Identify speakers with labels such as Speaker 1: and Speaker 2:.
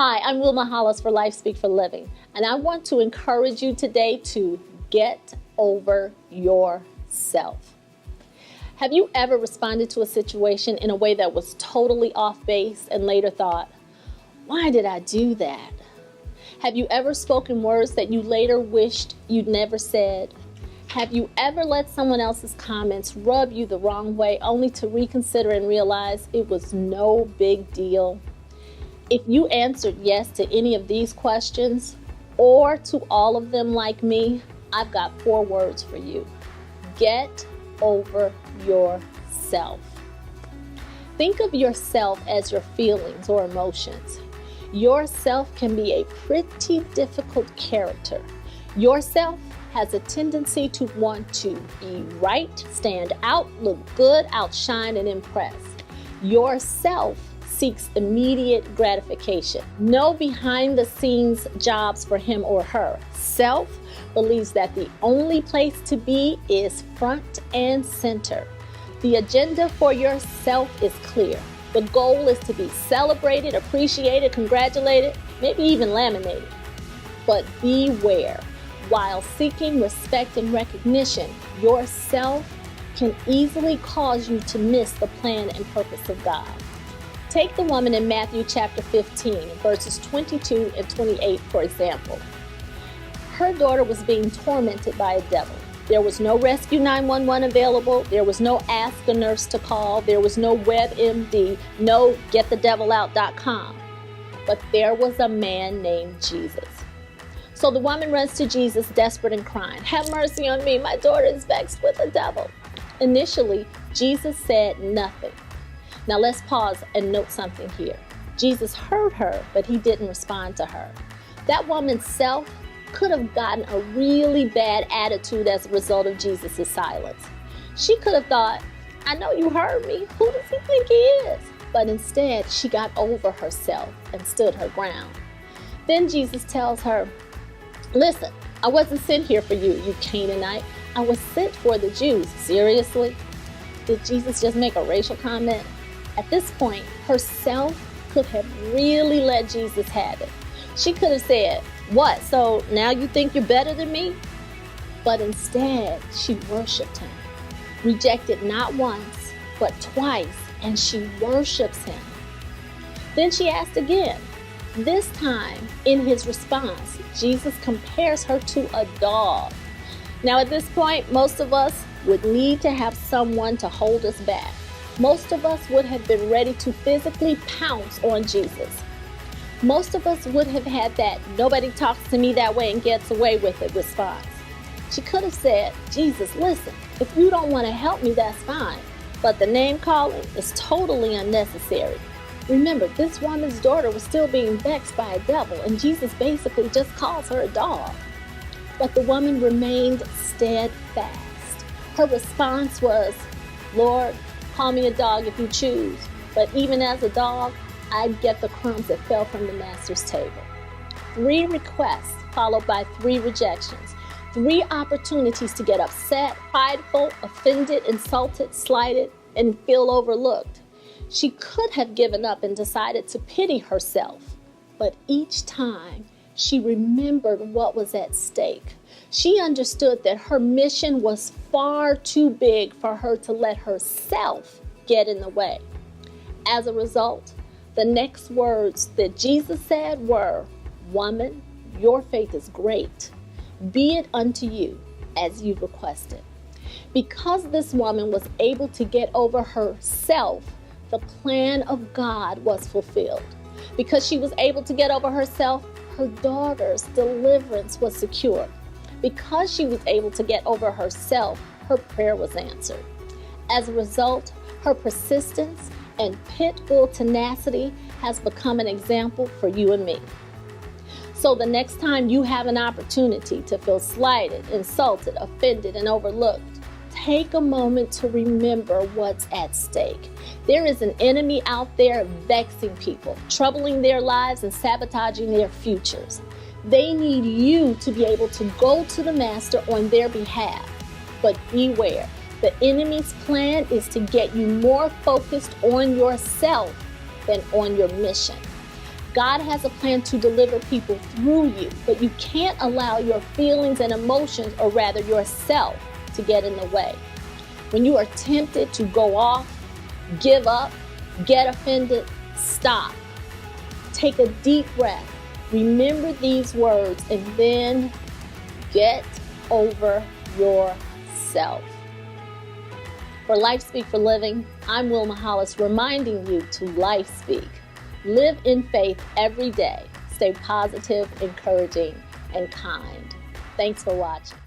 Speaker 1: Hi, I'm Wilma Hollis for LifeSpeak for Living, and I want to encourage you today to get over yourself. Have you ever responded to a situation in a way that was totally off base and later thought, why did I do that? Have you ever spoken words that you later wished you'd never said? Have you ever let someone else's comments rub you the wrong way only to reconsider and realize it was no big deal? If you answered yes to any of these questions, or to all of them like me, I've got 4 words for you. Get over yourself. Think of yourself as your feelings or emotions. Yourself can be a pretty difficult character. Yourself has a tendency to want to be right, stand out, look good, outshine, and impress. Yourself seeks immediate gratification. No behind-the-scenes jobs for him or her. Self believes that the only place to be is front and center. The agenda for yourself is clear. The goal is to be celebrated, appreciated, congratulated, maybe even laminated. But beware, while seeking respect and recognition, yourself can easily cause you to miss the plan and purpose of God. Take the woman in Matthew chapter 15, verses 22 and 28, for example. Her daughter was being tormented by a devil. There was no rescue 911 available. There was no ask a nurse to call. There was no WebMD, no getthedevilout.com. But there was a man named Jesus. So the woman runs to Jesus, desperate and crying, "Have mercy on me. My daughter is vexed with the devil." Initially, Jesus said nothing. Now let's pause and note something here. Jesus heard her, but he didn't respond to her. That woman's self could have gotten a really bad attitude as a result of Jesus' silence. She could have thought, I know you heard me. Who does he think he is? But instead, she got over herself and stood her ground. Then Jesus tells her, listen, I wasn't sent here for you, you Canaanite. I was sent for the Jews. Seriously? Did Jesus just make a racial comment? At this point, herself could have really let Jesus have it. She could have said, what, so now you think you're better than me? But instead, she worshiped him. Rejected not once, but twice, and she worships him. Then she asked again. This time, in his response, Jesus compares her to a dog. Now at this point, most of us would need to have someone to hold us back. Most of us would have been ready to physically pounce on Jesus. Most of us would have had that nobody talks to me that way and gets away with it response. She could have said, Jesus, listen, if you don't want to help me, that's fine. But the name calling is totally unnecessary. Remember, this woman's daughter was still being vexed by a devil, and Jesus basically just calls her a dog. But the woman remained steadfast. Her response was, Lord, call me a dog if you choose, but even as a dog, I'd get the crumbs that fell from the master's table. 3 requests followed by 3 rejections. 3 opportunities to get upset, prideful, offended, insulted, slighted, and feel overlooked. She could have given up and decided to pity herself, but each time she remembered what was at stake. She understood that her mission was far too big for her to let herself get in the way. As a result, the next words that Jesus said were, "Woman, your faith is great. Be it unto you as you requested." Because this woman was able to get over herself, the plan of God was fulfilled. Because she was able to get over herself, her daughter's deliverance was secured. Because she was able to get over herself, her prayer was answered. As a result, her persistence and pit-bull tenacity has become an example for you and me. So the next time you have an opportunity to feel slighted, insulted, offended, and overlooked, take a moment to remember what's at stake. There is an enemy out there vexing people, troubling their lives, and sabotaging their futures. They need you to be able to go to the master on their behalf. But beware, the enemy's plan is to get you more focused on yourself than on your mission. God has a plan to deliver people through you, but you can't allow your feelings and emotions, or rather yourself, to get in the way. When you are tempted to go off, give up, get offended, stop. Take a deep breath. Remember these words and then get over yourself. For LifeSpeak for Living, I'm Wilma Hollis, reminding you to LifeSpeak. Live in faith every day. Stay positive, encouraging, and kind. Thanks for watching.